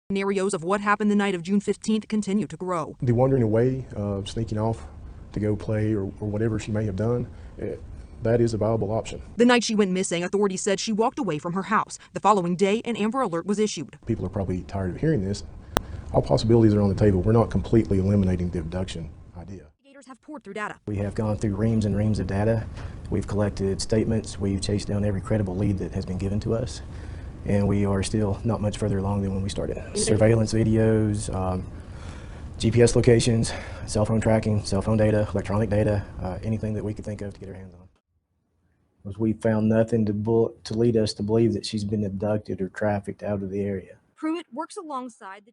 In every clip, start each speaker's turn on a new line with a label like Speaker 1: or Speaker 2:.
Speaker 1: Scenarios of what happened the night of June 15th continue to grow.
Speaker 2: The wandering away, sneaking off to go play or whatever she may have done, that is a viable option.
Speaker 1: The night she went missing, authorities said she walked away from her house. The following day, an Amber Alert was issued.
Speaker 2: People are probably tired of hearing this. All possibilities are on the table. We're not completely eliminating the abduction idea.
Speaker 1: Investigators have poured through data.
Speaker 2: We have gone through reams and reams of data. We've collected statements. We've chased down every credible lead that has been given to us. And we are still not much further along than when we started. Surveillance videos, GPS locations, cell phone tracking, cell phone data, electronic data, anything that we could think of to get our hands on. We found nothing to lead us to believe that she's been abducted or trafficked out of the area.
Speaker 1: Pruitt works alongside the...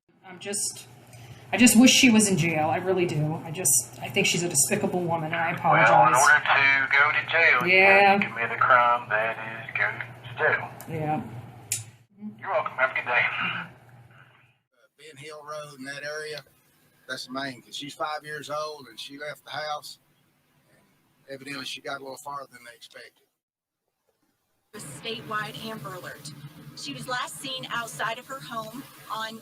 Speaker 3: I just wish she was in jail. I really do. I think she's a despicable woman, and I apologize.
Speaker 4: Well, in order to go to jail, you have to commit a crime that is go to jail.
Speaker 3: Yeah.
Speaker 4: You're welcome. Have a good day.
Speaker 5: Ben Hill Road in that area, that's the main, because she's 5 years old and she left the house. And evidently, she got a little farther than they expected.
Speaker 6: A statewide Amber Alert. She was last seen outside of her home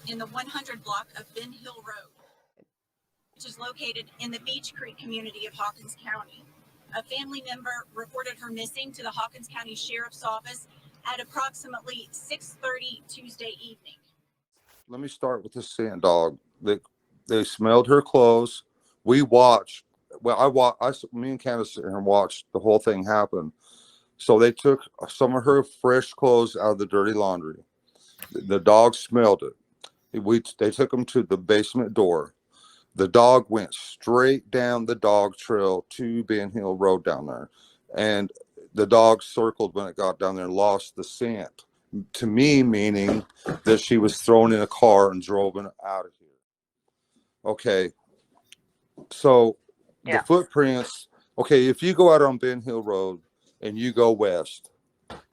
Speaker 6: in the 100 block of Ben Hill Road, which is located in the Beech Creek community of Hawkins County. A family member reported her missing to the Hawkins County Sheriff's Office at approximately 6:30 Tuesday evening.
Speaker 7: Let me start with the scent dog. They smelled her clothes. We watched. Well, me and Candace sat here and watched the whole thing happen. So they took some of her fresh clothes out of the dirty laundry. The dog smelled it. They took them to the basement door. The dog went straight down the dog trail to Ben Hill Road down there. And the dog circled when it got down there and lost the scent. To me, meaning that she was thrown in a car and driven out of here. Okay. So the footprints, if you go out on Ben Hill Road, and you go west.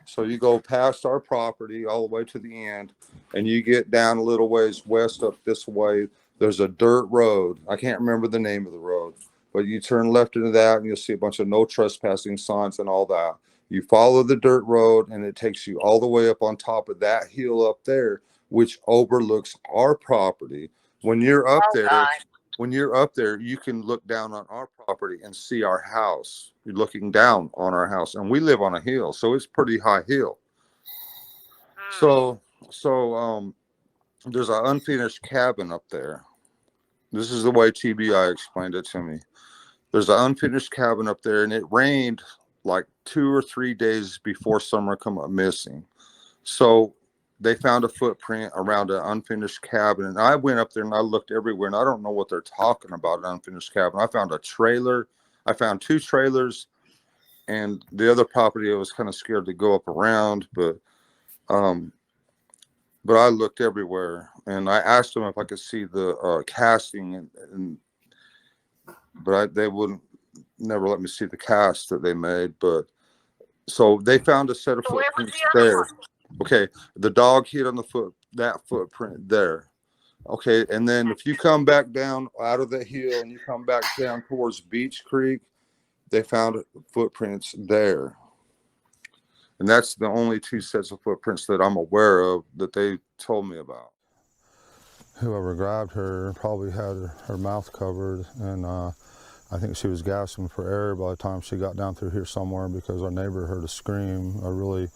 Speaker 7: So you go past our property all the way to the end, and you get down a little ways west up this way. There's a dirt road. I can't remember the name of the road, but you turn left into that and you'll see a bunch of no trespassing signs and all that. You follow the dirt road and it takes you all the way up on top of that hill up there, which overlooks our property. When you're up there, you can look down on our property and see our house. You're looking down on our house, and we live on a hill, so it's pretty high hill. So there's an unfinished cabin up there. This is the way TBI explained it to me. There's an unfinished cabin up there, and it rained like 2 or 3 days before Summer come up missing. So they found a footprint around an unfinished cabin, and I went up there and I looked everywhere, and I don't know what they're talking about, an unfinished cabin. I found a trailer. I found 2 trailers, and the other property I was kind of scared to go up around, but I looked everywhere, and I asked them if I could see the casting, but they wouldn't never let me see the cast that they made. But so they found a set of footprints there. Okay, the dog hid on that footprint there. Okay, and then if you come back down out of the hill and you come back down towards Beech Creek, they found footprints there. And that's the only 2 sets of footprints that I'm aware of that they told me about.
Speaker 8: Whoever grabbed her probably had her mouth covered, and I think she was gasping for air by the time she got down through here somewhere, because our neighbor heard a scream, a really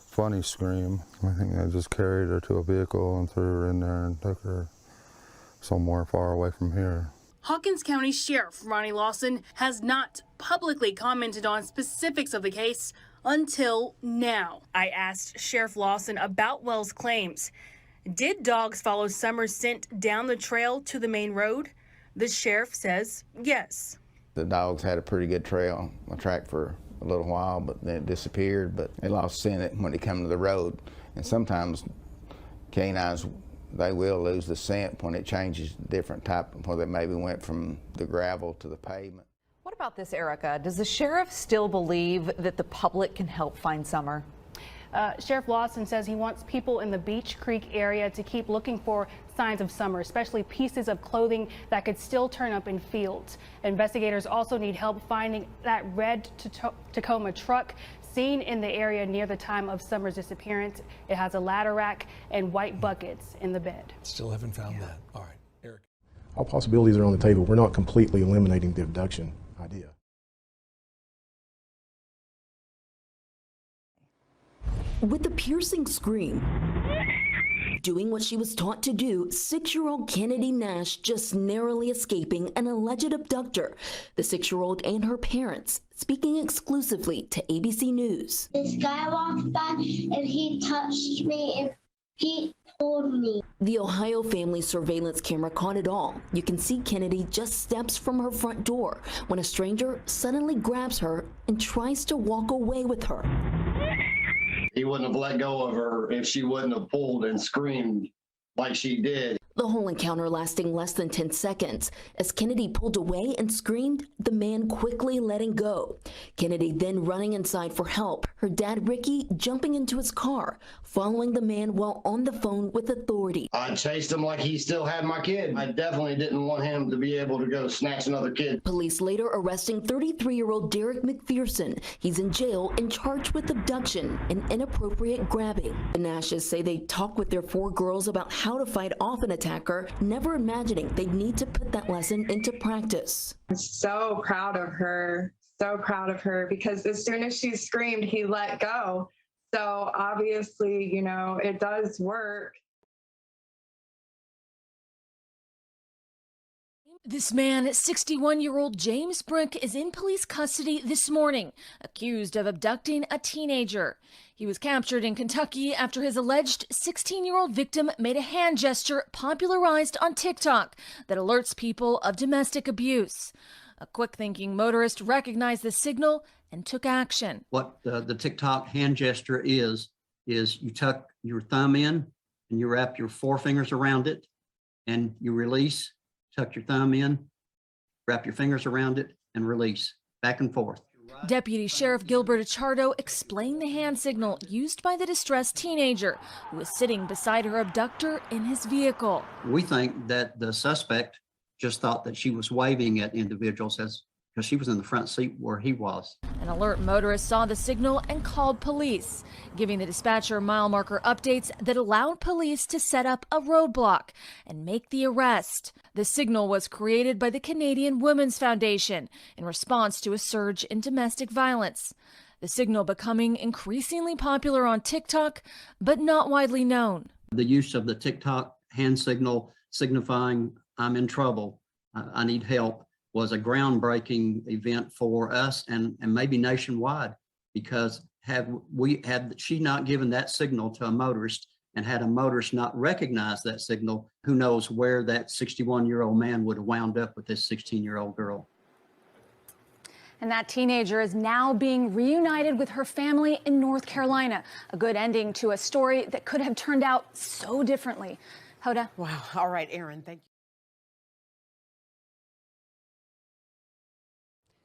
Speaker 8: funny scream. I think they just carried her to a vehicle and threw her in there and took her somewhere far away from here.
Speaker 9: Hawkins County Sheriff Ronnie Lawson has not publicly commented on specifics of the case until now. I asked Sheriff Lawson about Wells' claims. Did dogs follow Summer's scent down the trail to the main road? The sheriff says yes.
Speaker 10: The dogs had a pretty good track for a little while, but then it disappeared, but they lost scent when they come to the road. And sometimes canines, they will lose the scent when it changes different type, where they maybe went from the gravel to the pavement.
Speaker 11: What about this, Erica? Does the sheriff still believe that the public can help find Summer?
Speaker 9: Sheriff Lawson says he wants people in the Beech Creek area to keep looking for signs of Summer, especially pieces of clothing that could still turn up in fields. Investigators also need help finding that red Tacoma truck seen in the area near the time of Summer's disappearance. It has a ladder rack and white buckets in the bed.
Speaker 12: Still haven't found that. All right, Eric.
Speaker 2: All possibilities are on the table. We're not completely eliminating the abduction idea.
Speaker 13: With a piercing scream, doing what she was taught to do, 6-year-old Kennedy Nash just narrowly escaping an alleged abductor. The 6-year-old and her parents speaking exclusively to ABC News.
Speaker 14: This guy walked by and he touched me and he pulled me.
Speaker 13: The Ohio family surveillance camera caught it all. You can see Kennedy just steps from her front door when a stranger suddenly grabs her and tries to walk away with her.
Speaker 15: He wouldn't have let go of her if she wouldn't have pulled and screamed like she did.
Speaker 13: The whole encounter lasting less than 10 seconds. As Kennedy pulled away and screamed, the man quickly letting go. Kennedy then running inside for help. Her dad, Ricky, jumping into his car, following the man while on the phone with authorities.
Speaker 15: I chased him like he still had my kid. I definitely didn't want him to be able to go snatch another kid.
Speaker 13: Police later arresting 33-year-old Derek McPherson. He's in jail and charged with abduction and inappropriate grabbing. The Nashes say they talk with their 4 girls about how to fight off an attacker, never imagining they'd need to put that lesson into practice.
Speaker 16: I'm so proud of her, because as soon as she screamed, he let go. So obviously, you know, it does work.
Speaker 17: This man, 61-year-old James Brick, is in police custody this morning, accused of abducting a teenager. He was captured in Kentucky after his alleged 16-year-old victim made a hand gesture popularized on TikTok that alerts people of domestic abuse. A quick-thinking motorist recognized the signal and took action.
Speaker 18: What the TikTok hand gesture is you tuck your thumb in and you wrap your forefingers around it and you release. Tuck your thumb in, wrap your fingers around it, and release, back and forth.
Speaker 17: Deputy Sheriff Gilbert Achardo explained the hand signal used by the distressed teenager who was sitting beside her abductor in his vehicle.
Speaker 18: We think that the suspect just thought that she was waving at individuals because she was in the front seat where he was.
Speaker 17: An alert motorist saw the signal and called police, giving the dispatcher mile marker updates that allowed police to set up a roadblock and make the arrest. The signal was created by the Canadian Women's Foundation in response to a surge in domestic violence. The signal becoming increasingly popular on TikTok, but not widely known.
Speaker 18: The use of the TikTok hand signal signifying I'm in trouble, I need help, was a groundbreaking event for us and maybe nationwide, because had she not given that signal to a motorist and had a motorist not recognize that signal, who knows where that 61-year-old man would have wound up with this 16-year-old girl.
Speaker 9: And that teenager is now being reunited with her family in North Carolina. A good ending to a story that could have turned out so differently. Hoda?
Speaker 19: Wow. All right, Aaron, thank you.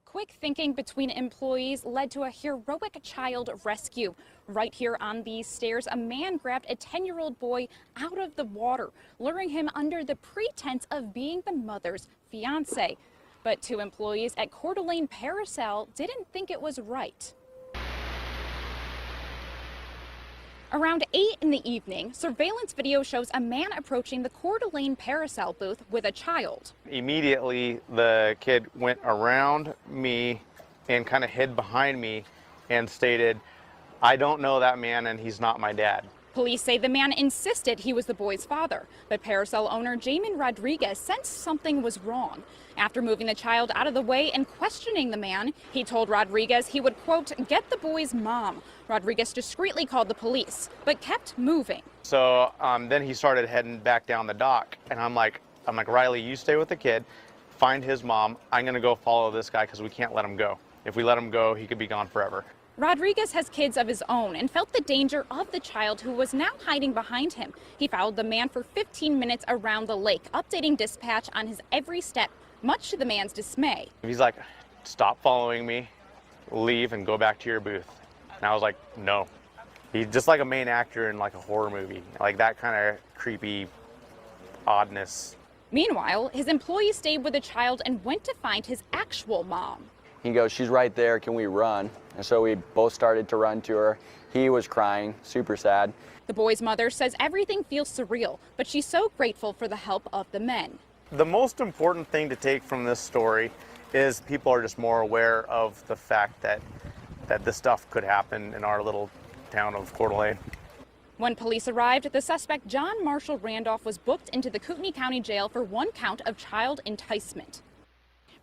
Speaker 20: Quick thinking between employees led to a heroic child rescue. Right here on these stairs, a man grabbed a 10-year-old boy out of the water, luring him under the pretense of being the mother's fiance. But 2 employees at Coeur d'Alene Paracel didn't think it was right. Around 8 in the evening, surveillance video shows a man approaching the Coeur d'Alene Paracel booth with a child.
Speaker 21: Immediately, the kid went around me and kind of hid behind me and stated, "I don't know that man and he's not my dad."
Speaker 20: Police say the man insisted he was the boy's father, but Paracel owner Jamin Rodriguez sensed something was wrong. After moving the child out of the way and questioning the man, he told Rodriguez he would, quote, get the boy's mom. Rodriguez discreetly called the police, but kept moving.
Speaker 21: So then he started heading back down the dock, and I'm like, Riley, you stay with the kid, find his mom. I'm gonna go follow this guy because we can't let him go. If we let him go, he could be gone forever.
Speaker 20: Rodriguez has kids of his own and felt the danger of the child who was now hiding behind him. He followed the man for 15 minutes around the lake, updating dispatch on his every step, much to the man's dismay.
Speaker 21: He's like, stop following me, leave and go back to your booth. And I was like, no. He's just like a main actor in like a horror movie, like that kind of creepy oddness.
Speaker 20: Meanwhile, his employee stayed with the child and went to find his actual mom.
Speaker 19: He goes, she's right there, can we run? And so we both started to run to her. He was crying, super sad.
Speaker 20: The boy's mother says everything feels surreal, but she's so grateful for the help of the men.
Speaker 21: The most important thing to take from this story is people are just more aware of the fact that this stuff could happen in our little town of Coeur d'Alene.
Speaker 20: When police arrived, the suspect, John Marshall Randolph, was booked into the Kootenai County Jail for 1 count of child enticement.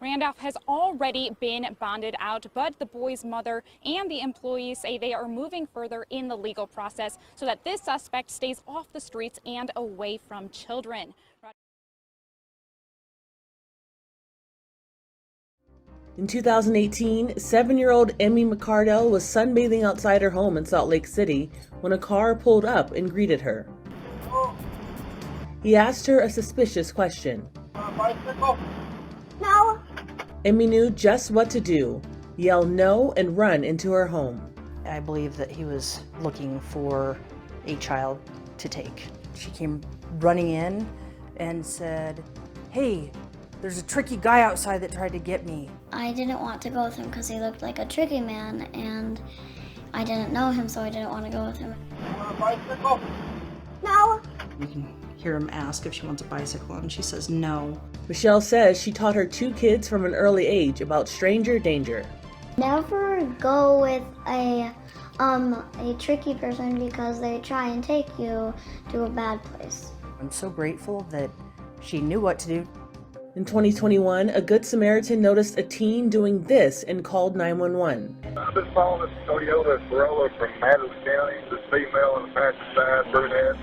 Speaker 20: Randolph has already been bonded out, but the boy's mother and the employees say they are moving further in the legal process so that this suspect stays off the streets and away from children.
Speaker 22: In 2018, 7-year-old Emmy McCardell was sunbathing outside her home in Salt Lake City when a car pulled up and greeted her. He asked her a suspicious question.
Speaker 14: No.
Speaker 22: Emmy knew just what to do, yell no and run into her home.
Speaker 23: I believe that he was looking for a child to take. She came running in and said, "Hey, there's a tricky guy outside that tried to get me."
Speaker 14: I didn't want to go with him because he looked like a tricky man, and I didn't know him, so I didn't want to go with him. No.
Speaker 24: You can hear him ask if she wants a bicycle, and she says no.
Speaker 22: Michelle says she taught her 2 kids from an early age about stranger danger.
Speaker 14: Never go with a tricky person because they try and take you to a bad place.
Speaker 23: I'm so grateful that she knew what to do.
Speaker 22: In 2021, a Good Samaritan noticed a teen doing this and called 911.
Speaker 25: I've been following this Toyota Corolla from Adams County. This female on the passenger side, brunette,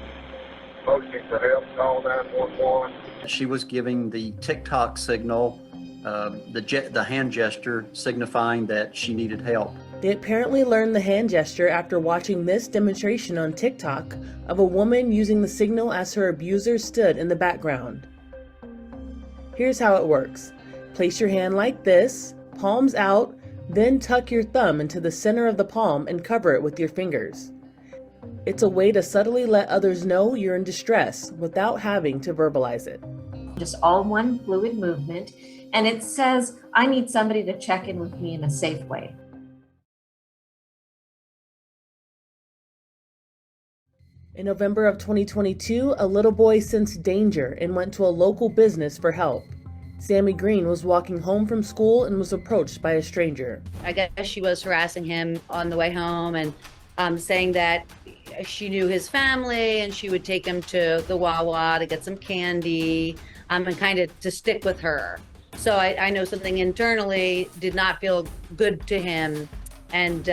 Speaker 25: motioning for help, call 911.
Speaker 18: She was giving the TikTok signal, the hand gesture signifying that she needed help.
Speaker 22: They apparently learned the hand gesture after watching this demonstration on TikTok of a woman using the signal as her abuser stood in the background. Here's how it works. Place your hand like this, palms out, then tuck your thumb into the center of the palm and cover it with your fingers. It's a way to subtly let others know you're in distress without having to verbalize it.
Speaker 26: Just all one fluid movement, and it says, I need somebody to check in with me in a safe way.
Speaker 22: In November of 2022, a little boy sensed danger and went to a local business for help. Sammy Green was walking home from school and was approached by a stranger.
Speaker 27: I guess she was harassing him on the way home and saying that she knew his family and she would take him to the Wawa to get some candy and kind of to stick with her. So I know something internally did not feel good to him, and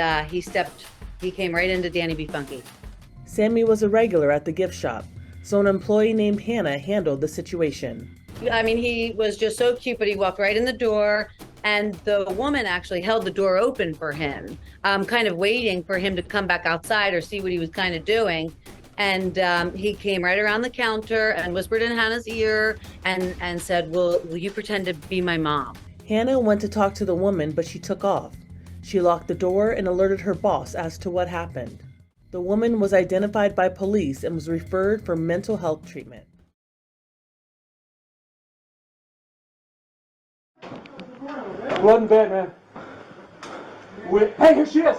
Speaker 27: he came right into Danny B. Funky.
Speaker 22: Sammy was a regular at the gift shop, so an employee named Hannah handled the situation.
Speaker 27: I mean, he was just so cute, but he walked right in the door, and the woman actually held the door open for him, kind of waiting for him to come back outside or see what he was kind of doing. And he came right around the counter and whispered in Hannah's ear and said, will you pretend to be my mom?
Speaker 22: Hannah went to talk to the woman, but she took off. She locked the door and alerted her boss as to what happened. The woman was identified by police and was referred for mental health treatment.
Speaker 28: Blood in bed, man. Hey, here she is.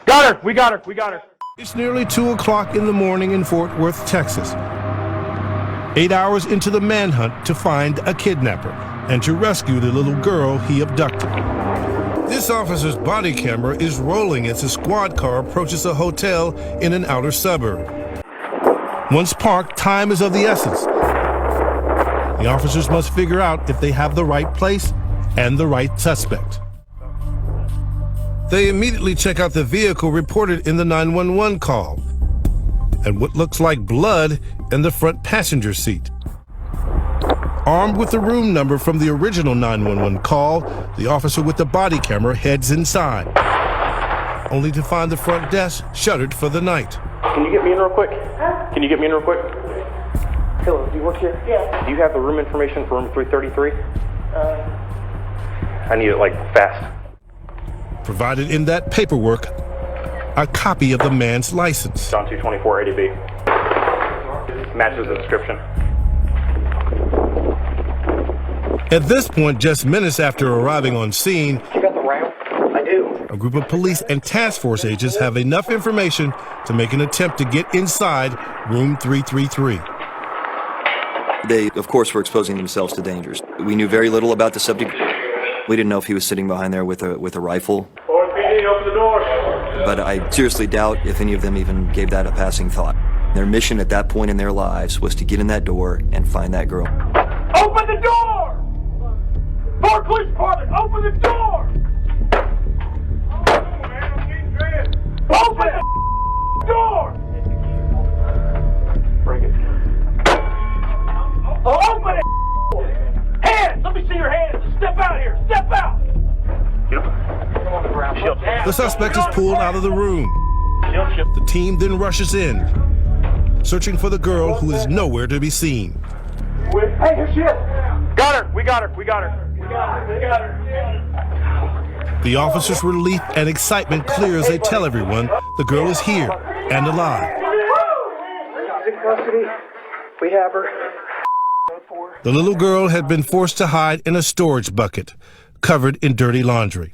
Speaker 28: Got her. We got her. We got her.
Speaker 29: It's nearly 2 o'clock in the morning in Fort Worth, Texas. 8 hours into the manhunt to find a kidnapper and to rescue the little girl he abducted. This officer's body camera is rolling as a squad car approaches a hotel in an outer suburb. Once parked, time is of the essence. The officers must figure out if they have the right place and the right suspect. They immediately check out the vehicle reported in the 911 call and what looks like blood in the front passenger seat. Armed with the room number from the original 911 call, the officer with the body camera heads inside, only to find the front desk shuttered for the night.
Speaker 28: Can you get me in real quick? Can you get me in real quick? Hello, do you work here? Yeah. Do you have the room information for room 333? I need it like fast.
Speaker 29: Provided in that paperwork, a copy of the man's license.
Speaker 28: John 224 ADB. Matches the description.
Speaker 29: At this point, just minutes after arriving on scene,
Speaker 28: You got the RAM? I do.
Speaker 29: A group of police and task force agents have enough information to make an attempt to get inside room 333.
Speaker 1: They, of course, were exposing themselves to dangers. We knew very little about the subject. We didn't know if he was sitting behind there with a rifle.
Speaker 28: PD, open the door.
Speaker 1: But I seriously doubt if any of them even gave that a passing thought. Their mission at that point in their lives was to get in that door and find that girl.
Speaker 28: Open the door! Fort Police Department, open the door! Open the door! Bring it. Open it! Hands! Let me see your hands! Step out here! Step out!
Speaker 29: The suspect is pulled out of the room. The team then rushes in, searching for the girl who is nowhere to be seen.
Speaker 28: Hey, here she is! Got her! We got her! We got her! We got her! We got her!
Speaker 29: The officers' relief and excitement clear as they tell everyone the girl is here and alive.
Speaker 28: She's in custody. We have her.
Speaker 29: The little girl had been forced to hide in a storage bucket, covered in dirty laundry.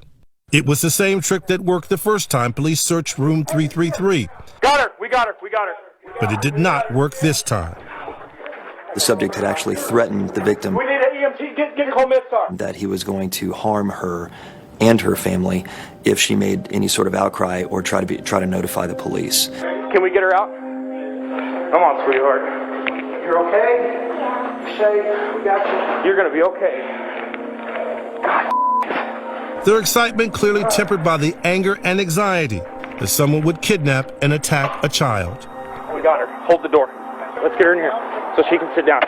Speaker 29: It was the same trick that worked the first time police searched room 333.
Speaker 28: Got her! We got her! We got her!
Speaker 29: But it did not work this time.
Speaker 1: The subject had actually threatened the victim
Speaker 28: We need an EMT. Get call MedStar.
Speaker 1: that he was going to harm her and her family if she made any sort of outcry or try to notify the police.
Speaker 28: Can we get her out? Come on, sweetheart. You're okay? Yeah. You're safe. We got you. You're gonna be okay.
Speaker 29: Their excitement clearly tempered by the anger and anxiety that someone would kidnap and attack a child.
Speaker 28: We got her. Hold the door. Let's get her in here so she can sit down.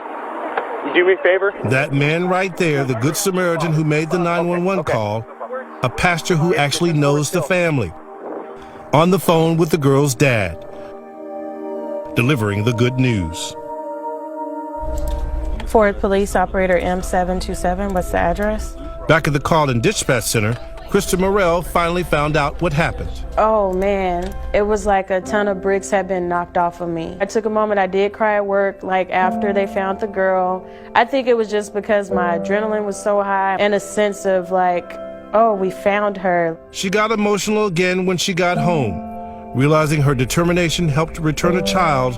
Speaker 28: You do me a favor?
Speaker 29: That man right there, the Good Samaritan who made the 911 call, a pastor who actually knows the family, on the phone with the girl's dad, delivering the good news.
Speaker 3: Ford Police Operator M727, what's the address?
Speaker 29: Back at the call and dispatch center, Krista Morrell finally found out what happened.
Speaker 3: Oh man, it was like a ton of bricks had been knocked off of me. I took a moment, I did cry at work, like after they found the girl. I think it was just because my adrenaline was so high and a sense of like, oh, we found her.
Speaker 29: She got emotional again when she got home, realizing her determination helped return a child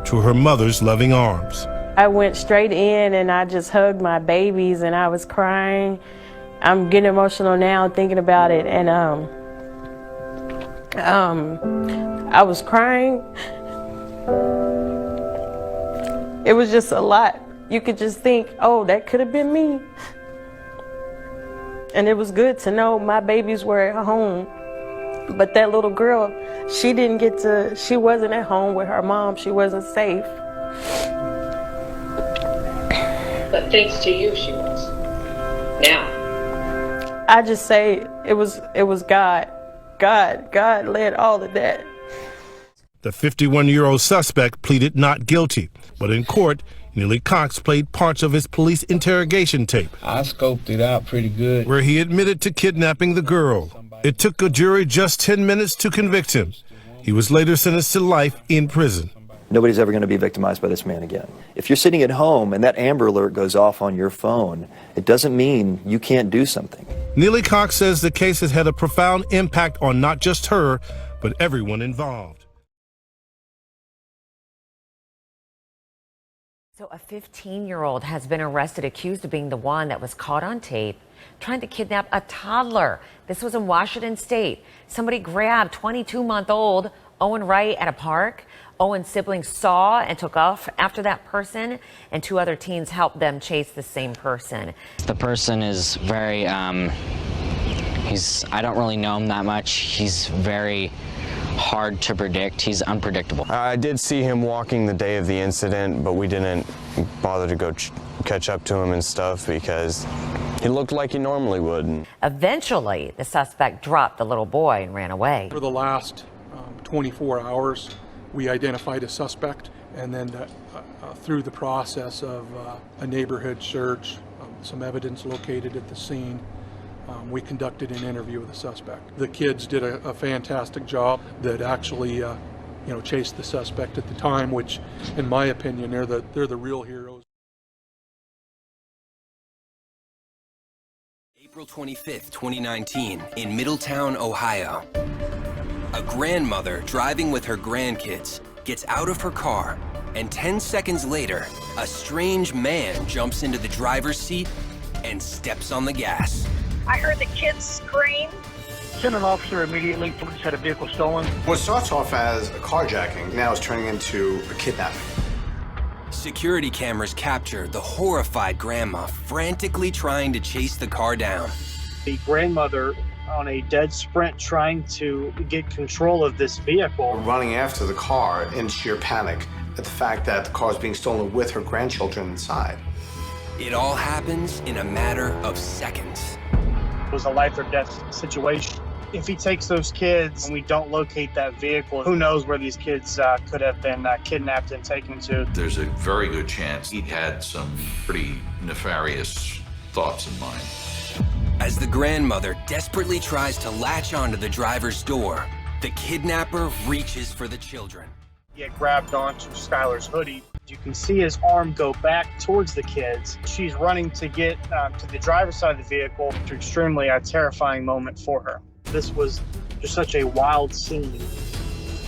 Speaker 29: to her mother's loving arms.
Speaker 3: I went straight in and I just hugged my babies and I was crying. I'm getting emotional now thinking about it, and I was crying. It was just a lot. You could just think, oh, that could have been me. And it was good to know my babies were at home. But that little girl, she wasn't at home with her mom. She wasn't safe.
Speaker 4: But thanks to you, she was. Now.
Speaker 3: I just say it was God. God led all of that.
Speaker 29: The 51-year-old suspect pleaded not guilty, but in court, Neely Cox played parts of his police interrogation tape.
Speaker 5: I scoped it out pretty good.
Speaker 29: Where he admitted to kidnapping the girl. It took a jury just 10 minutes to convict him. He was later sentenced to life in prison.
Speaker 1: Nobody's ever going to be victimized by this man again. If you're sitting at home and that Amber Alert goes off on your phone, it doesn't mean you can't do something.
Speaker 29: Neely Cox says the case has had a profound impact on not just her, but everyone involved.
Speaker 6: So a 15-year-old has been arrested accused of being the one that was caught on tape trying to kidnap a toddler. This was in Washington State. Somebody grabbed 22-month-old Owen Wright at a park. Owen's siblings saw and took off after that person, and two other teens helped them chase the same person.
Speaker 7: The person is very, I don't really know him that much. He's very hard to predict. He's unpredictable.
Speaker 8: I did see him walking the day of the incident, but we didn't bother to go catch up to him and stuff because he looked like he normally would.
Speaker 6: Eventually, the suspect dropped the little boy and ran away.
Speaker 10: For the last 24 hours, we identified a suspect, and then through the process of a neighborhood search, some evidence located at the scene, we conducted an interview with the suspect. The kids did a fantastic job that actually chased the suspect at the time, which in my opinion they're the real heroes.
Speaker 2: April 25th, 2019, in Middletown, Ohio. A grandmother driving with her grandkids gets out of her car, and 10 seconds later, a strange man jumps into the driver's seat and steps on the gas.
Speaker 9: I heard the kids scream.
Speaker 28: Sent an officer immediately. Police had a vehicle stolen.
Speaker 11: What starts off as a carjacking now is turning into a kidnapping.
Speaker 2: Security cameras capture the horrified grandma frantically trying to chase the car down.
Speaker 28: The grandmother on a dead sprint trying to get control of this vehicle.
Speaker 11: Running after the car in sheer panic at the fact that the car is being stolen with her grandchildren inside.
Speaker 2: It all happens in a matter of seconds.
Speaker 28: It was a life or death situation. If he takes those kids and we don't locate that vehicle, who knows where these kids could have been kidnapped and taken to.
Speaker 12: There's a very good chance he had some pretty nefarious thoughts in mind.
Speaker 2: As the grandmother desperately tries to latch onto the driver's door, the kidnapper reaches for the children.
Speaker 28: He had grabbed onto Skylar's hoodie. You can see his arm go back towards the kids. She's running to get to the driver's side of the vehicle. It's an extremely terrifying moment for her. This was just such a wild scene.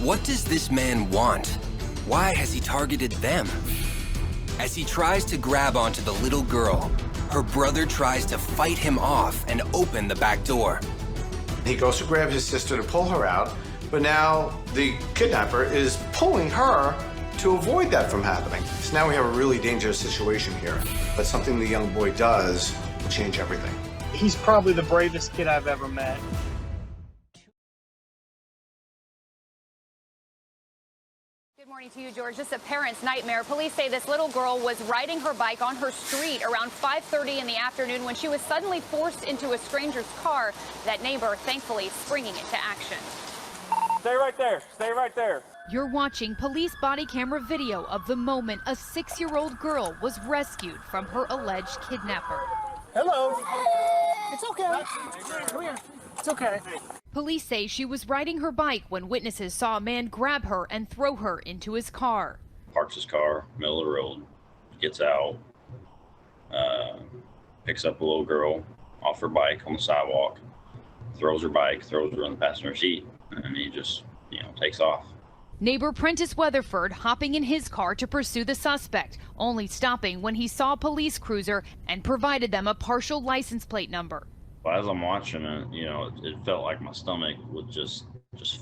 Speaker 2: What does this man want? Why has he targeted them? As he tries to grab onto the little girl, her brother tries to fight him off and open the back door.
Speaker 11: He goes to grab his sister to pull her out, but now the kidnapper is pulling her to avoid that from happening. So now we have a really dangerous situation here, but something the young boy does will change everything.
Speaker 28: He's probably the bravest kid I've ever met.
Speaker 20: Good morning to you, George. This is a parent's nightmare. Police say this little girl was riding her bike on her street around 5:30 in the afternoon when she was suddenly forced into a stranger's car. That neighbor, thankfully, springing into action.
Speaker 28: Stay right there. Stay right there.
Speaker 13: You're watching police body camera video of the moment a 6-year-old girl was rescued from her alleged kidnapper.
Speaker 28: Hello. It's okay. Come here. It's okay.
Speaker 13: Police say she was riding her bike when witnesses saw a man grab her and throw her into his car.
Speaker 15: Parks his car, middle of the road, gets out, picks up a little girl off her bike on the sidewalk, throws her bike, throws her in the passenger seat, and he just, takes off.
Speaker 13: Neighbor Prentice Weatherford hopping in his car to pursue the suspect, only stopping when he saw a police cruiser and provided them a partial license plate number.
Speaker 15: As I'm watching it, it felt like my stomach would just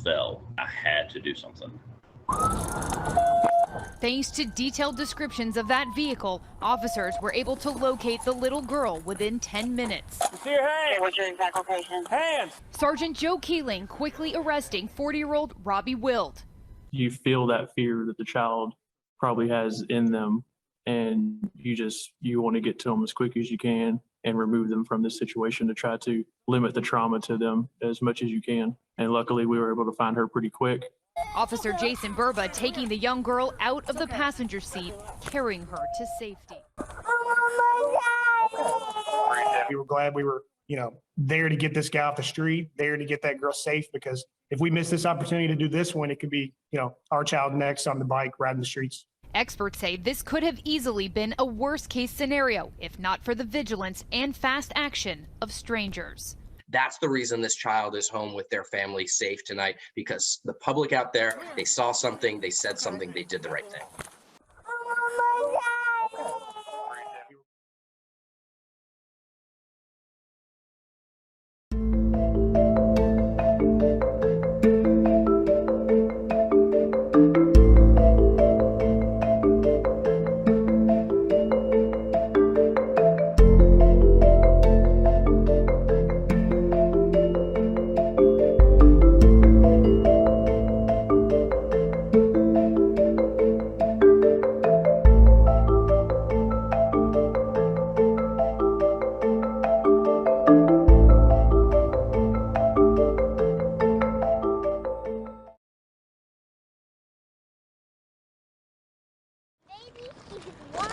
Speaker 15: fell. I had to do something.
Speaker 13: Thanks to detailed descriptions of that vehicle, officers were able to locate the little girl within 10 minutes.
Speaker 28: See your hands. What's your exact location? Hands.
Speaker 13: Sergeant Joe Keeling quickly arresting 40-year-old Robbie Wild.
Speaker 16: You feel that fear that the child probably has in them, and you want to get to them as quick as you can and remove them from this situation to try to limit the trauma to them as much as you can. And luckily we were able to find her pretty quick.
Speaker 13: Officer Jason Burba taking the young girl out of the passenger seat, carrying her to safety.
Speaker 28: We were glad we were, there to get this guy off the street, there to get that girl safe, because if we miss this opportunity to do this one, it could be, our child next on the bike riding the streets.
Speaker 13: Experts say this could have easily been a worst-case scenario if not for the vigilance and fast action of strangers.
Speaker 17: That's the reason this child is home with their family safe tonight, because the public out there, they saw something, they said something, they did the right thing.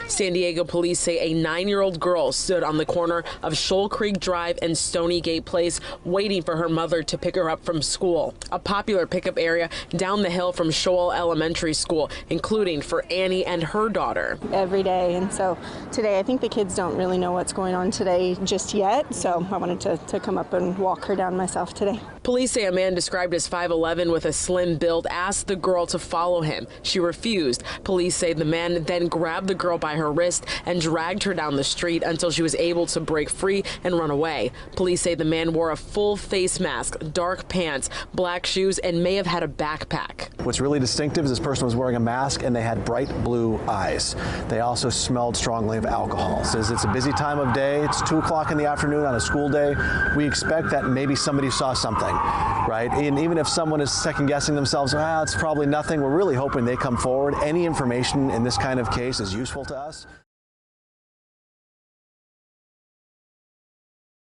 Speaker 22: San Diego police say a 9-year-old girl stood on the corner of Shoal Creek Drive and Stony Gate Place waiting for her mother to pick her up from school, a popular pickup area down the hill from Shoal Elementary School, including for Annie and her daughter.
Speaker 14: Every day, and so today I think the kids don't really know what's going on today just yet, so I wanted to come up and walk her down myself today.
Speaker 22: Police say a man described as 5'11" with a slim build asked the girl to follow him. She refused. Police say the man then grabbed the girl by her wrist and dragged her down the street until she was able to break free and run away. Police say the man wore a full face mask, dark pants, black shoes, and may have had a backpack.
Speaker 18: What's really distinctive is this person was wearing a mask and they had bright blue eyes. They also smelled strongly of alcohol. Says it's a busy time of day. It's 2 o'clock in the afternoon on a school day. We expect that maybe somebody saw something, right? And even if someone is second guessing themselves, it's probably nothing, we're really hoping they come forward. Any information in this kind of case is useful to us.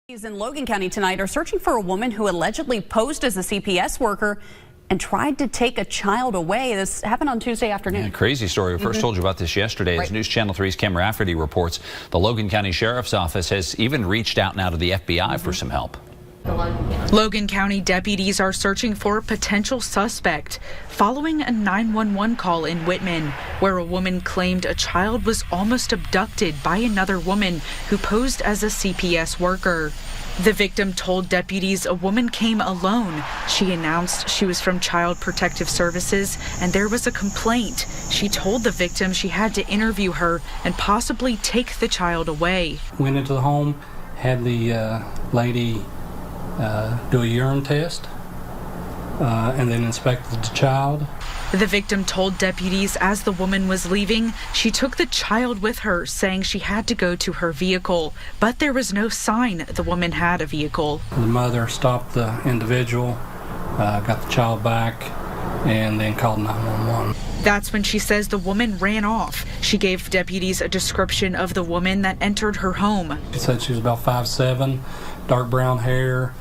Speaker 19: In Logan County tonight are searching for a woman who allegedly posed as a CPS worker and tried to take a child away. This happened on Tuesday afternoon.
Speaker 21: Yeah, crazy story. We first told you about this yesterday. As News Channel 3's Kim Rafferty reports, the Logan County Sheriff's Office has even reached out now to the FBI for some help.
Speaker 23: Logan County deputies are searching for a potential suspect following a 911 call in Whitman, where a woman claimed a child was almost abducted by another woman who posed as a CPS worker. The victim told deputies a woman came alone. She announced she was from Child Protective Services and there was a complaint. She told the victim she had to interview her and possibly take the child away.
Speaker 24: Went into the home, had the lady do a urine test, and then inspected the child.
Speaker 23: The victim told deputies as the woman was leaving, she took the child with her, saying she had to go to her vehicle, but there was no sign the woman had a vehicle.
Speaker 24: The mother stopped the individual, got the child back, and then called 911.
Speaker 23: That's when she says the woman ran off. She gave deputies a description of the woman that entered her home.
Speaker 24: She said she was about 5'7", dark brown hair,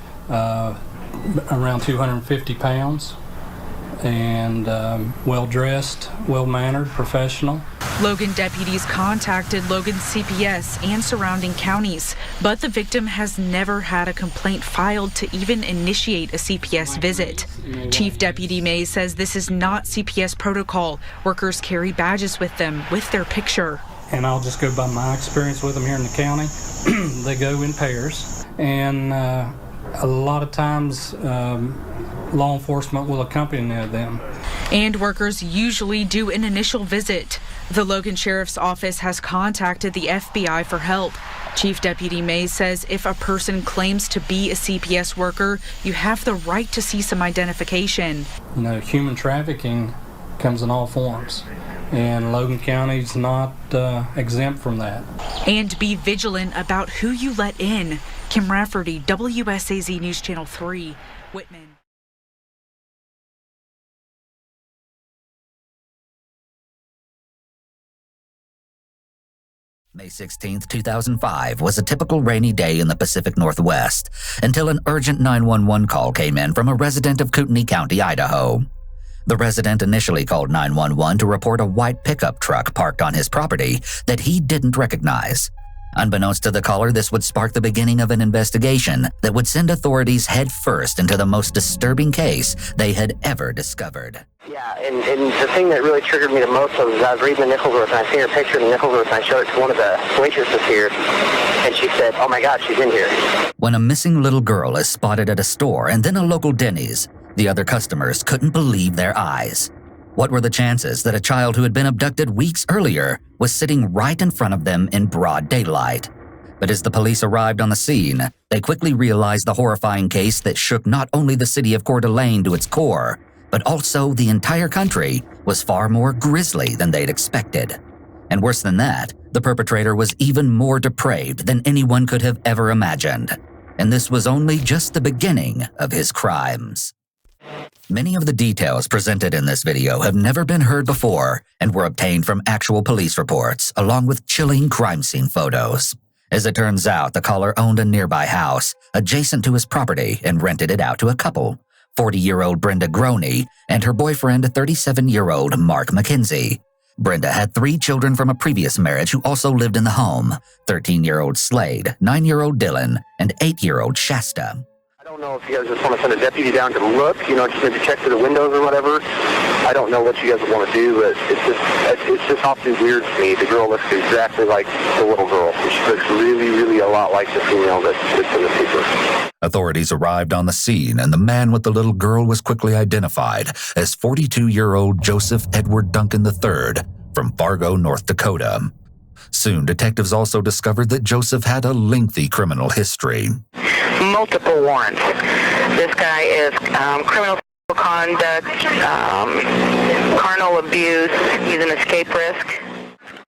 Speaker 24: around 250 pounds, and well-dressed, well-mannered, professional.
Speaker 23: Logan deputies contacted Logan CPS and surrounding counties, but the victim has never had a complaint filed to even initiate a CPS visit. Chief Deputy Mays says this is not CPS protocol. Workers carry badges with them with their picture.
Speaker 24: And I'll just go by my experience with them here in the county. They go in pairs, and a lot of times law enforcement will accompany them.
Speaker 23: And workers usually do an initial visit. The Logan Sheriff's Office has contacted the FBI for help. Chief Deputy Mays says if a person claims to be a CPS worker, you have the right to see some identification.
Speaker 24: You know, human trafficking comes in all forms, and Logan County's not exempt from that.
Speaker 23: And be vigilant about who you let in. Kim Rafferty, WSAZ News Channel 3, Whitman.
Speaker 25: May 16, 2005 was a typical rainy day in the Pacific Northwest until an urgent 911 call came in from a resident of Kootenai County, Idaho. The resident initially called 911 to report a white pickup truck parked on his property that he didn't recognize. Unbeknownst to the caller, this would spark the beginning of an investigation that would send authorities headfirst into the most disturbing case they had ever discovered.
Speaker 26: Yeah, and the thing that really triggered me the most was I was reading the Nicholsworth, and I seen her picture in the Nicholsworth, and I showed it to one of the waitresses here, and she said, "Oh my God, she's in here."
Speaker 25: When a missing little girl is spotted at a store and then a local Denny's, the other customers couldn't believe their eyes. What were the chances that a child who had been abducted weeks earlier was sitting right in front of them in broad daylight? But as the police arrived on the scene, they quickly realized the horrifying case that shook not only the city of Coeur d'Alene to its core, but also the entire country was far more grisly than they'd expected. And worse than that, the perpetrator was even more depraved than anyone could have ever imagined. And this was only just the beginning of his crimes. Many of the details presented in this video have never been heard before and were obtained from actual police reports, along with chilling crime scene photos. As it turns out, the caller owned a nearby house adjacent to his property and rented it out to a couple, 40-year-old Brenda Groney and her boyfriend, 37-year-old Mark McKenzie. Brenda had 3 children from a previous marriage who also lived in the home: 13-year-old Slade, 9-year-old Dylan, and 8-year-old Shasta.
Speaker 26: I don't know if you guys just want to send a deputy down to look, just maybe check through the windows or whatever. I don't know what you guys would want to do, but it's just awfully weird to me. The girl looks exactly like the little girl. She looks really, really a lot like the female that's in the picture.
Speaker 25: Authorities arrived on the scene, and the man with the little girl was quickly identified as 42-year-old Joseph Edward Duncan III from Fargo, North Dakota. Soon, detectives also discovered that Joseph had a lengthy criminal history.
Speaker 26: Multiple warrants. This guy is criminal conduct, carnal abuse. He's an escape risk.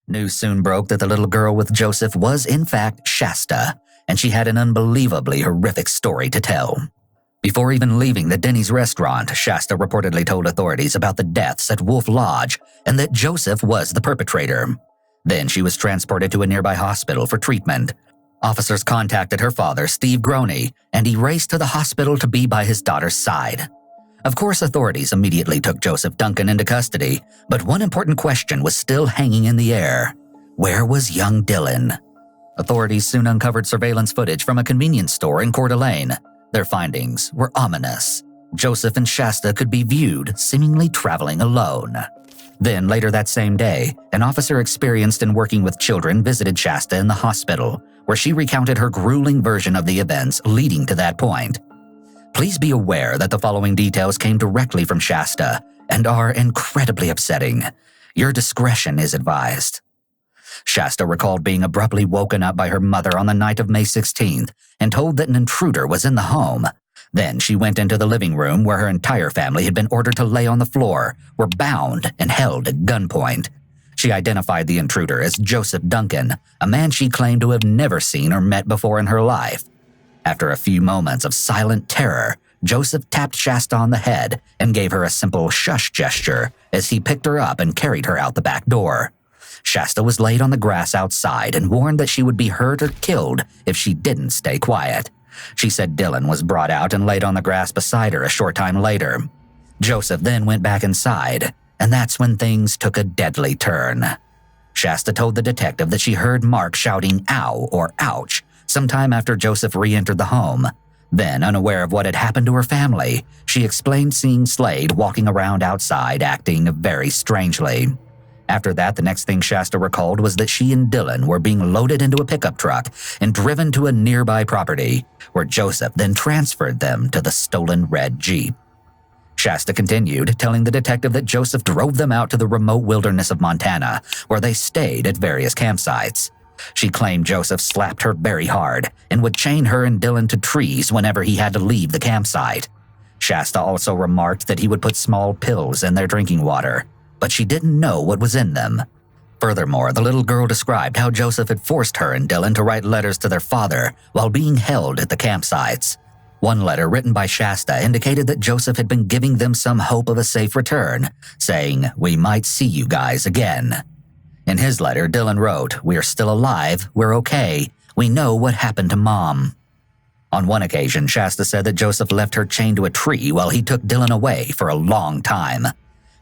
Speaker 25: News soon broke that the little girl with Joseph was in fact Shasta, and she had an unbelievably horrific story to tell. Before even leaving the Denny's restaurant, Shasta reportedly told authorities about the deaths at Wolf Lodge and that Joseph was the perpetrator. Then she was transported to a nearby hospital for treatment. Officers contacted her father, Steve Groney, and he raced to the hospital to be by his daughter's side. Of course, authorities immediately took Joseph Duncan into custody, but one important question was still hanging in the air. Where was young Dylan? Authorities soon uncovered surveillance footage from a convenience store in Coeur d'Alene. Their findings were ominous. Joseph and Shasta could be viewed seemingly traveling alone. Then, later that same day, an officer experienced in working with children visited Shasta in the hospital, where she recounted her grueling version of the events leading to that point. Please be aware that the following details came directly from Shasta and are incredibly upsetting. Your discretion is advised. Shasta recalled being abruptly woken up by her mother on the night of May 16th and told that an intruder was in the home. Then she went into the living room where her entire family had been ordered to lay on the floor, were bound and held at gunpoint. She identified the intruder as Joseph Duncan, a man she claimed to have never seen or met before in her life. After a few moments of silent terror, Joseph tapped Shasta on the head and gave her a simple shush gesture as he picked her up and carried her out the back door. Shasta was laid on the grass outside and warned that she would be hurt or killed if she didn't stay quiet. She said Dylan was brought out and laid on the grass beside her a short time later. Joseph then went back inside, and that's when things took a deadly turn. Shasta told the detective that she heard Mark shouting "ow" or "ouch" sometime after Joseph re-entered the home. Then, unaware of what had happened to her family, she explained seeing Slade walking around outside acting very strangely. After that, the next thing Shasta recalled was that she and Dylan were being loaded into a pickup truck and driven to a nearby property, where Joseph then transferred them to the stolen red Jeep. Shasta continued, telling the detective that Joseph drove them out to the remote wilderness of Montana, where they stayed at various campsites. She claimed Joseph slapped her very hard and would chain her and Dylan to trees whenever he had to leave the campsite. Shasta also remarked that he would put small pills in their drinking water, but she didn't know what was in them. Furthermore, the little girl described how Joseph had forced her and Dylan to write letters to their father while being held at the campsites. One letter written by Shasta indicated that Joseph had been giving them some hope of a safe return, saying, "We might see you guys again." In his letter, Dylan wrote, "We're still alive, we're okay, we know what happened to Mom." On one occasion, Shasta said that Joseph left her chained to a tree while he took Dylan away for a long time.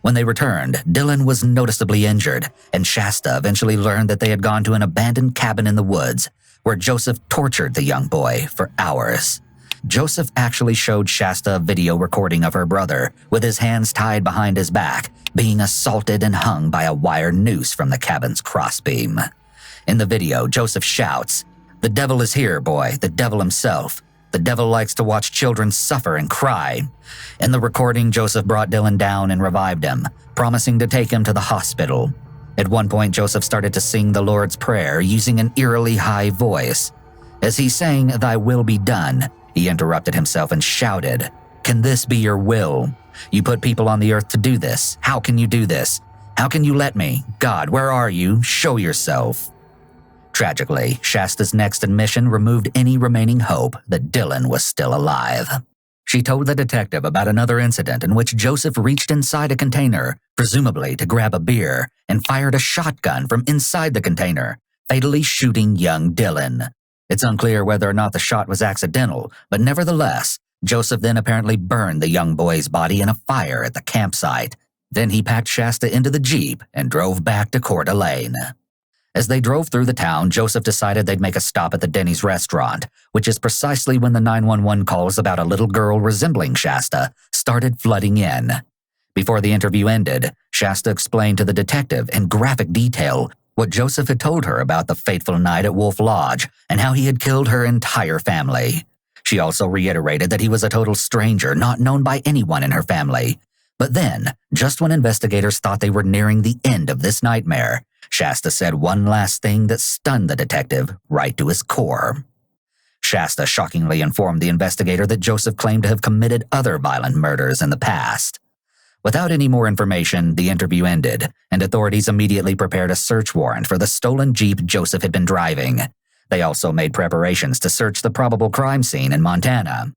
Speaker 25: When they returned, Dylan was noticeably injured, and Shasta eventually learned that they had gone to an abandoned cabin in the woods, where Joseph tortured the young boy for hours. Joseph actually showed Shasta a video recording of her brother, with his hands tied behind his back, being assaulted and hung by a wire noose from the cabin's crossbeam. In the video, Joseph shouts, "The devil is here, boy, the devil himself. The devil likes to watch children suffer and cry." In the recording, Joseph brought Dylan down and revived him, promising to take him to the hospital. At one point, Joseph started to sing the Lord's Prayer using an eerily high voice. As he sang, "Thy will be done," he interrupted himself and shouted, "Can this be your will? You put people on the earth to do this. How can you do this? How can you let me? God, where are you? Show yourself." Tragically, Shasta's next admission removed any remaining hope that Dylan was still alive. She told the detective about another incident in which Joseph reached inside a container, presumably to grab a beer, and fired a shotgun from inside the container, fatally shooting young Dylan. It's unclear whether or not the shot was accidental, but nevertheless, Joseph then apparently burned the young boy's body in a fire at the campsite. Then he packed Shasta into the Jeep and drove back to Coeur d'Alene. As they drove through the town, Joseph decided they'd make a stop at the Denny's restaurant, which is precisely when the 911 calls about a little girl resembling Shasta started flooding in. Before the interview ended, Shasta explained to the detective in graphic detail what Joseph had told her about the fateful night at Wolf Lodge and how he had killed her entire family. She also reiterated that he was a total stranger, not known by anyone in her family. But then, just when investigators thought they were nearing the end of this nightmare, Shasta said one last thing that stunned the detective right to his core. Shasta shockingly informed the investigator that Joseph claimed to have committed other violent murders in the past. Without any more information, the interview ended, and authorities immediately prepared a search warrant for the stolen Jeep Joseph had been driving. They also made preparations to search the probable crime scene in Montana.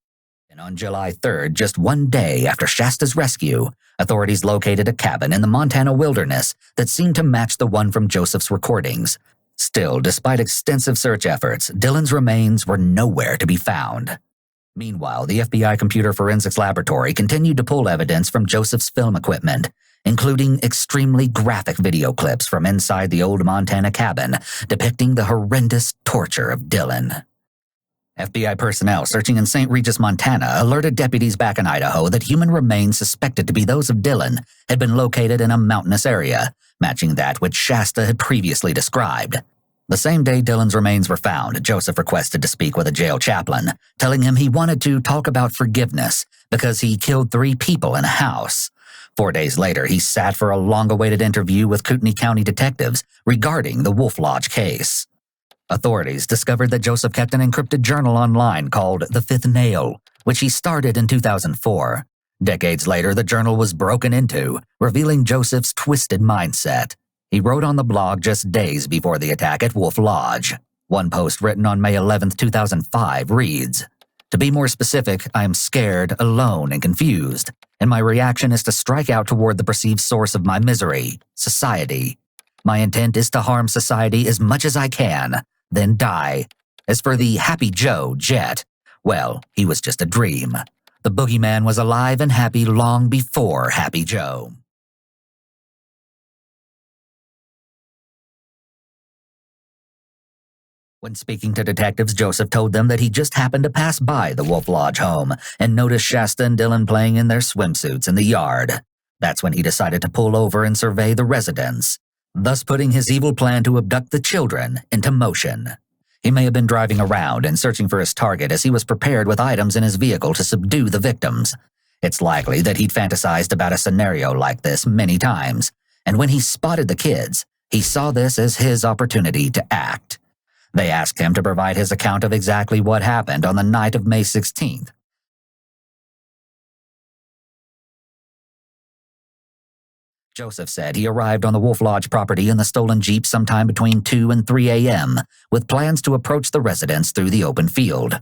Speaker 25: And on July 3rd, just one day after Shasta's rescue, authorities located a cabin in the Montana wilderness that seemed to match the one from Joseph's recordings. Still, despite extensive search efforts, Dylan's remains were nowhere to be found. Meanwhile, the FBI Computer Forensics Laboratory continued to pull evidence from Joseph's film equipment, including extremely graphic video clips from inside the old Montana cabin depicting the horrendous torture of Dylan. FBI personnel searching in St. Regis, Montana, alerted deputies back in Idaho that human remains suspected to be those of Dylan had been located in a mountainous area, matching that which Shasta had previously described. The same day Dylan's remains were found, Joseph requested to speak with a jail chaplain, telling him he wanted to talk about forgiveness because he killed 3 people in a house. 4 days later, he sat for a long-awaited interview with Kootenai County detectives regarding the Wolf Lodge case. Authorities discovered that Joseph kept an encrypted journal online called The Fifth Nail, which he started in 2004. Decades later, the journal was broken into, revealing Joseph's twisted mindset. He wrote on the blog just days before the attack at Wolf Lodge. One post written on May 11, 2005 reads, "To be more specific, I am scared, alone, and confused, and my reaction is to strike out toward the perceived source of my misery, society. My intent is to harm society as much as I can, then die. As for the Happy Joe, Jet, well, he was just a dream. The boogeyman was alive and happy long before Happy Joe." When speaking to detectives, Joseph told them that he just happened to pass by the Wolf Lodge home and noticed Shasta and Dylan playing in their swimsuits in the yard. That's when he decided to pull over and survey the residence, thus putting his evil plan to abduct the children into motion. He may have been driving around and searching for his target as he was prepared with items in his vehicle to subdue the victims. It's likely that he'd fantasized about a scenario like this many times, and when he spotted the kids, he saw this as his opportunity to act. They asked him to provide his account of exactly what happened on the night of May 16th. Joseph said he arrived on the Wolf Lodge property in the stolen Jeep sometime between 2 and 3 a.m., with plans to approach the residence through the open field.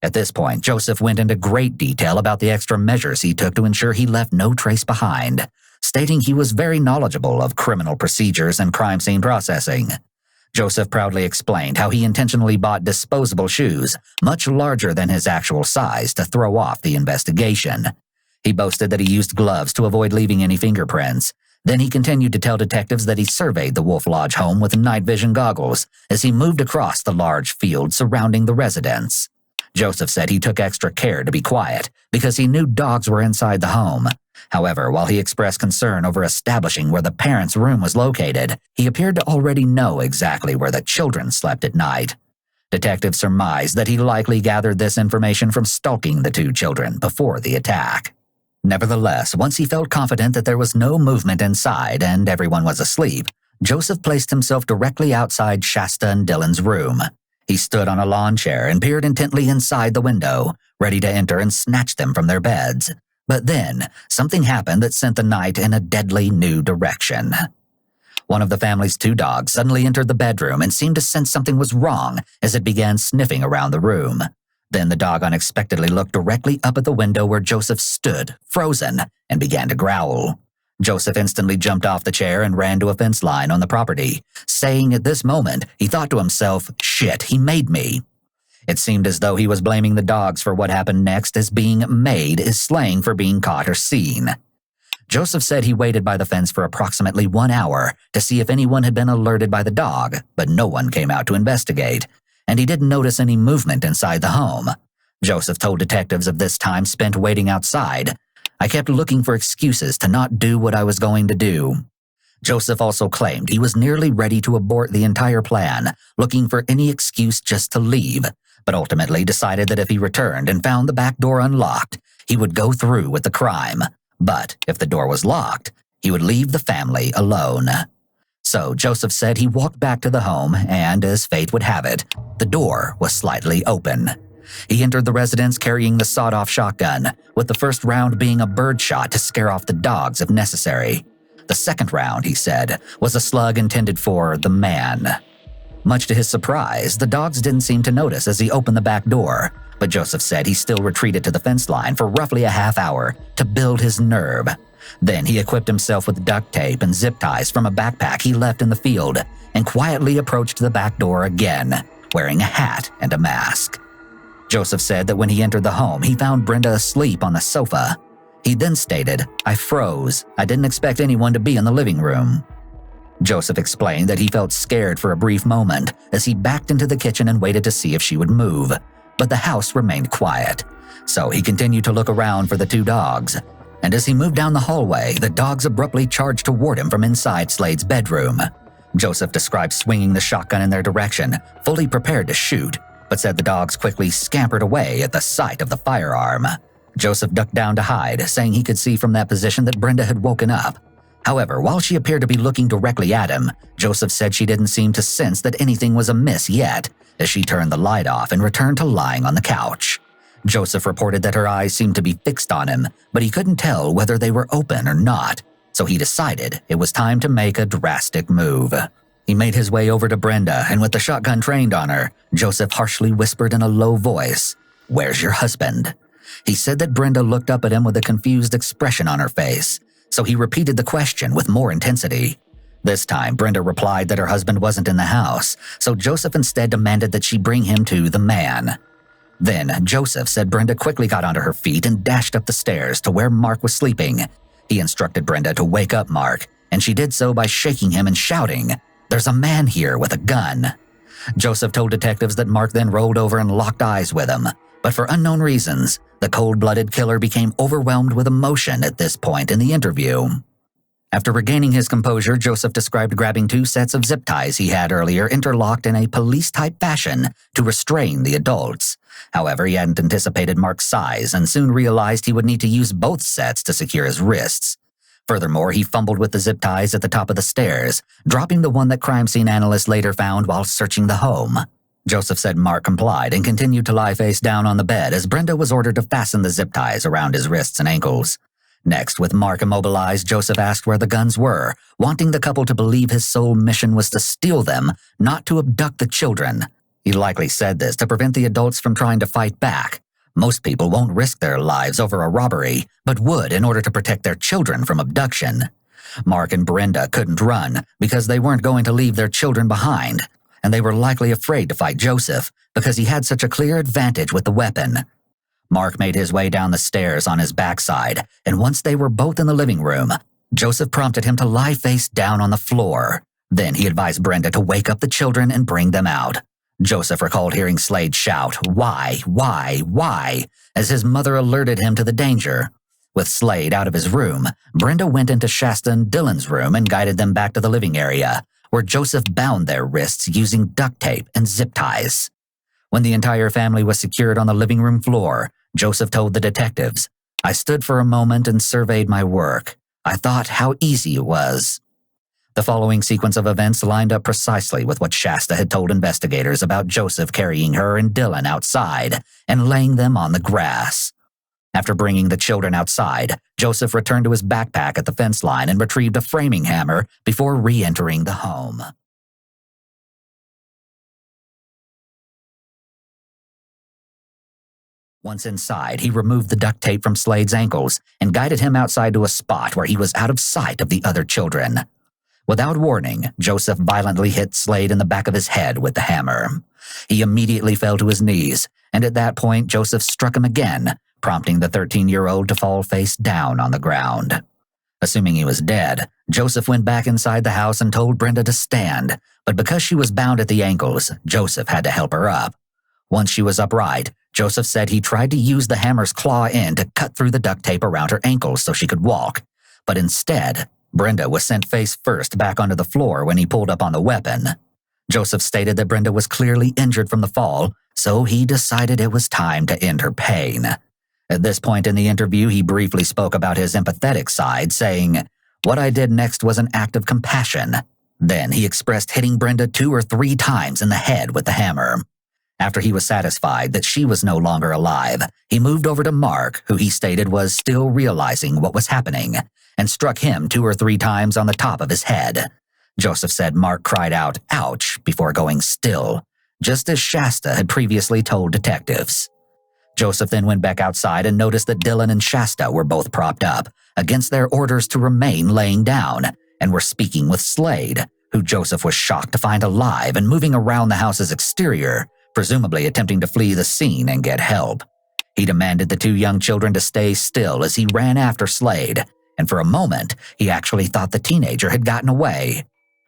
Speaker 25: At this point, Joseph went into great detail about the extra measures he took to ensure he left no trace behind, stating he was very knowledgeable of criminal procedures and crime scene processing. Joseph proudly explained how he intentionally bought disposable shoes, much larger than his actual size, to throw off the investigation. He boasted that he used gloves to avoid leaving any fingerprints. Then he continued to tell detectives that he surveyed the Wolf Lodge home with night vision goggles as he moved across the large field surrounding the residence. Joseph said he took extra care to be quiet because he knew dogs were inside the home. However, while he expressed concern over establishing where the parents' room was located, he appeared to already know exactly where the children slept at night. Detectives surmised that he likely gathered this information from stalking the 2 children before the attack. Nevertheless, once he felt confident that there was no movement inside and everyone was asleep, Joseph placed himself directly outside Shasta and Dylan's room. He stood on a lawn chair and peered intently inside the window, ready to enter and snatch them from their beds. But then, something happened that sent the night in a deadly new direction. One of the family's 2 dogs suddenly entered the bedroom and seemed to sense something was wrong as it began sniffing around the room. Then the dog unexpectedly looked directly up at the window where Joseph stood, frozen, and began to growl. Joseph instantly jumped off the chair and ran to a fence line on the property, saying at this moment he thought to himself, "Shit, he made me." It seemed as though he was blaming the dogs for what happened next, as being made is slang for being caught or seen. Joseph said he waited by the fence for approximately 1 hour to see if anyone had been alerted by the dog, but no one came out to investigate, and he didn't notice any movement inside the home. Joseph told detectives of this time spent waiting outside. I kept looking for excuses to not do what I was going to do. Joseph also claimed he was nearly ready to abort the entire plan, looking for any excuse just to leave, but ultimately decided that if he returned and found the back door unlocked, he would go through with the crime. But if the door was locked, he would leave the family alone. So Joseph said he walked back to the home, and as fate would have it, the door was slightly open. He entered the residence carrying the sawed-off shotgun, with the first round being a bird shot to scare off the dogs if necessary. The second round, he said, was a slug intended for the man. Much to his surprise, the dogs didn't seem to notice as he opened the back door, but Joseph said he still retreated to the fence line for roughly a half hour to build his nerve. Then he equipped himself with duct tape and zip ties from a backpack he left in the field and quietly approached the back door again, wearing a hat and a mask. Joseph said that when he entered the home, he found Brenda asleep on the sofa. He then stated, "I froze. I didn't expect anyone to be in the living room." Joseph explained that he felt scared for a brief moment as he backed into the kitchen and waited to see if she would move, but the house remained quiet. So he continued to look around for the two dogs, and as he moved down the hallway, the dogs abruptly charged toward him from inside Slade's bedroom. Joseph described swinging the shotgun in their direction, fully prepared to shoot, but said the dogs quickly scampered away at the sight of the firearm. Joseph ducked down to hide, saying he could see from that position that Brenda had woken up. However, while she appeared to be looking directly at him, Joseph said she didn't seem to sense that anything was amiss yet, as she turned the light off and returned to lying on the couch. Joseph reported that her eyes seemed to be fixed on him, but he couldn't tell whether they were open or not, so he decided it was time to make a drastic move. He made his way over to Brenda, and with the shotgun trained on her, Joseph harshly whispered in a low voice, "Where's your husband?" He said that Brenda looked up at him with a confused expression on her face, so he repeated the question with more intensity. This time, Brenda replied that her husband wasn't in the house, so Joseph instead demanded that she bring him to the man. Then, Joseph said Brenda quickly got onto her feet and dashed up the stairs to where Mark was sleeping. He instructed Brenda to wake up Mark, and she did so by shaking him and shouting, "There's a man here with a gun." Joseph told detectives that Mark then rolled over and locked eyes with him, but for unknown reasons, the cold-blooded killer became overwhelmed with emotion at this point in the interview. After regaining his composure, Joseph described grabbing 2 sets of zip ties he had earlier interlocked in a police-type fashion to restrain the adults. However, he hadn't anticipated Mark's size and soon realized he would need to use both sets to secure his wrists. Furthermore, he fumbled with the zip ties at the top of the stairs, dropping the one that crime scene analysts later found while searching the home. Joseph said Mark complied and continued to lie face down on the bed as Brenda was ordered to fasten the zip ties around his wrists and ankles. Next, with Mark immobilized, Joseph asked where the guns were, wanting the couple to believe his sole mission was to steal them, not to abduct the children. He likely said this to prevent the adults from trying to fight back. Most people won't risk their lives over a robbery, but would in order to protect their children from abduction. Mark and Brenda couldn't run because they weren't going to leave their children behind, and they were likely afraid to fight Joseph because he had such a clear advantage with the weapon. Mark made his way down the stairs on his backside, and once they were both in the living room, Joseph prompted him to lie face down on the floor. Then he advised Brenda to wake up the children and bring them out. Joseph recalled hearing Slade shout, why, as his mother alerted him to the danger. With Slade out of his room, Brenda went into Shasta and Dylan's room and guided them back to the living area, where Joseph bound their wrists using duct tape and zip ties. When the entire family was secured on the living room floor, Joseph told the detectives, "I stood for a moment and surveyed my work. I thought how easy it was." The following sequence of events lined up precisely with what Shasta had told investigators about Joseph carrying her and Dylan outside and laying them on the grass. After bringing the children outside, Joseph returned to his backpack at the fence line and retrieved a framing hammer before re-entering the home. Once inside, he removed the duct tape from Slade's ankles and guided him outside to a spot where he was out of sight of the other children. Without warning, Joseph violently hit Slade in the back of his head with the hammer. He immediately fell to his knees, and at that point, Joseph struck him again, prompting the 13-year-old to fall face down on the ground. Assuming he was dead, Joseph went back inside the house and told Brenda to stand, but because she was bound at the ankles, Joseph had to help her up. Once she was upright, Joseph said he tried to use the hammer's claw end to cut through the duct tape around her ankles so she could walk, but instead, Brenda was sent face first back onto the floor when he pulled up on the weapon. Joseph stated that Brenda was clearly injured from the fall, so he decided it was time to end her pain. At this point in the interview, he briefly spoke about his empathetic side, saying, "What I did next was an act of compassion." Then he expressed hitting Brenda 2 or 3 times in the head with the hammer. After he was satisfied that she was no longer alive, he moved over to Mark, who he stated was still realizing what was happening, and struck him 2 or 3 times on the top of his head. Joseph said Mark cried out, "Ouch," before going still, just as Shasta had previously told detectives. Joseph then went back outside and noticed that Dylan and Shasta were both propped up, against their orders to remain laying down, and were speaking with Slade, who Joseph was shocked to find alive and moving around the house's exterior, presumably attempting to flee the scene and get help. He demanded the 2 young children to stay still as he ran after Slade, and for a moment, he actually thought the teenager had gotten away.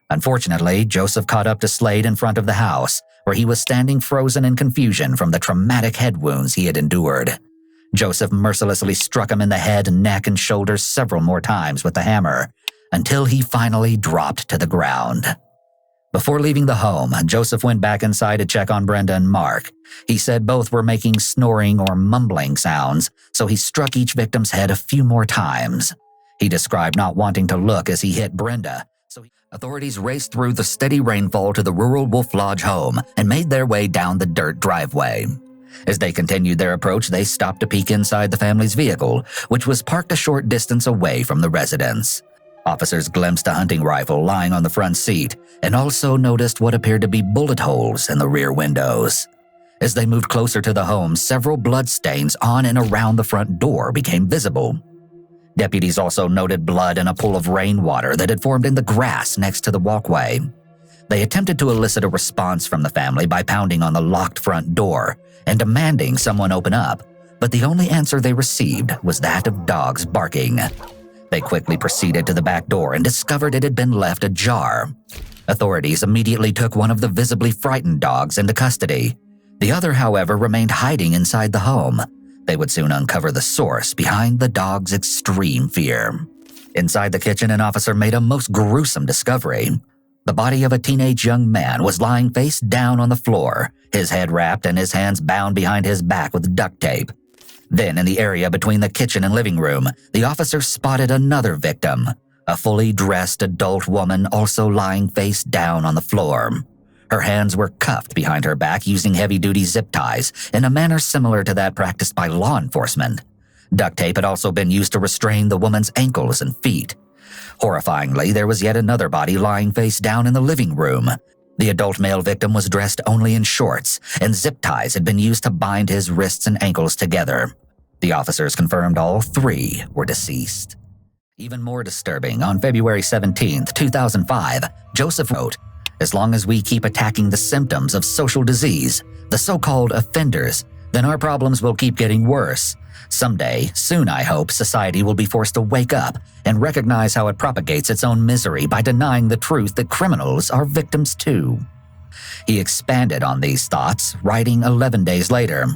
Speaker 25: Unfortunately, Joseph caught up to Slade in front of the house, where he was standing frozen in confusion from the traumatic head wounds he had endured. Joseph mercilessly struck him in the head, neck, and shoulders several more times with the hammer, until he finally dropped to the ground. Before leaving the home, Joseph went back inside to check on Brenda and Mark. He said both were making snoring or mumbling sounds, so he struck each victim's head a few more times. He described not wanting to look as he hit Brenda. Authorities raced through the steady rainfall to the rural Wolf Lodge home and made their way down the dirt driveway. As they continued their approach, they stopped to peek inside the family's vehicle, which was parked a short distance away from the residence. Officers glimpsed a hunting rifle lying on the front seat and also noticed what appeared to be bullet holes in the rear windows. As they moved closer to the home, several bloodstains on and around the front door became visible. Deputies also noted blood in a pool of rainwater that had formed in the grass next to the walkway. They attempted to elicit a response from the family by pounding on the locked front door and demanding someone open up, but the only answer they received was that of dogs barking. They quickly proceeded to the back door and discovered it had been left ajar. Authorities immediately took one of the visibly frightened dogs into custody. The other, however, remained hiding inside the home. They would soon uncover the source behind the dog's extreme fear. Inside the kitchen, an officer made a most gruesome discovery. The body of a teenage young man was lying face down on the floor, his head wrapped and his hands bound behind his back with duct tape. Then, in the area between the kitchen and living room, the officer spotted another victim, a fully dressed adult woman also lying face down on the floor. Her hands were cuffed behind her back using heavy-duty zip ties in a manner similar to that practiced by law enforcement. Duct tape had also been used to restrain the woman's ankles and feet. Horrifyingly, there was yet another body lying face down in the living room. The adult male victim was dressed only in shorts, and zip ties had been used to bind his wrists and ankles together. The officers confirmed all 3 were deceased. Even more disturbing, on February 17, 2005, Joseph wrote, "As long as we keep attacking the symptoms of social disease, the so-called offenders, then our problems will keep getting worse. Someday, soon I hope, society will be forced to wake up and recognize how it propagates its own misery by denying the truth that criminals are victims too." He expanded on these thoughts, writing 11 days later,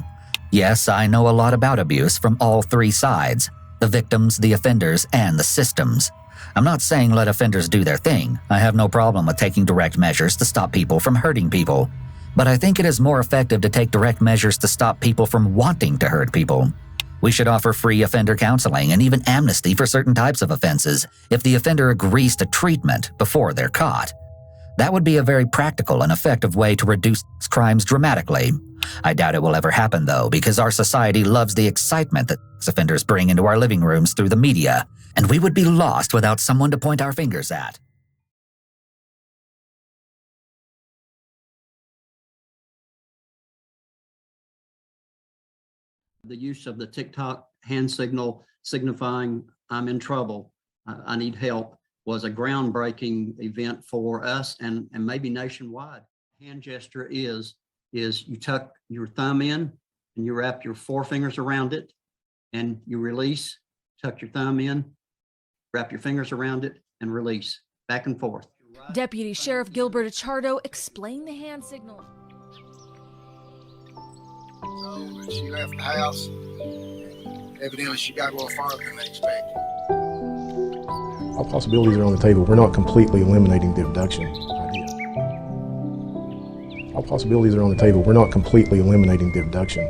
Speaker 25: "Yes, I know a lot about abuse from all 3 sides, the victims, the offenders, and the systems. I'm not saying let offenders do their thing. I have no problem with taking direct measures to stop people from hurting people. But I think it is more effective to take direct measures to stop people from wanting to hurt people. We should offer free offender counseling and even amnesty for certain types of offenses if the offender agrees to treatment before they're caught. That would be a very practical and effective way to reduce crimes dramatically. I doubt it will ever happen, though, because our society loves the excitement that offenders bring into our living rooms through the media, and we would be lost without someone to point our fingers at."
Speaker 1: The use of the TikTok hand signal signifying I'm in trouble, I need help, was a groundbreaking event for us and maybe nationwide. Hand gesture is you tuck your thumb in and you wrap your 4 fingers around it and you release, tuck your thumb in, Wrap your fingers around it and release. Back and forth.
Speaker 3: Deputy Sheriff Gilbert Achardo explained the hand signal.
Speaker 4: When she left the house, evidently she got a little farther than they expected.
Speaker 5: All possibilities are on the table. We're not completely eliminating the abduction idea. All possibilities are on the table. We're not completely eliminating the abduction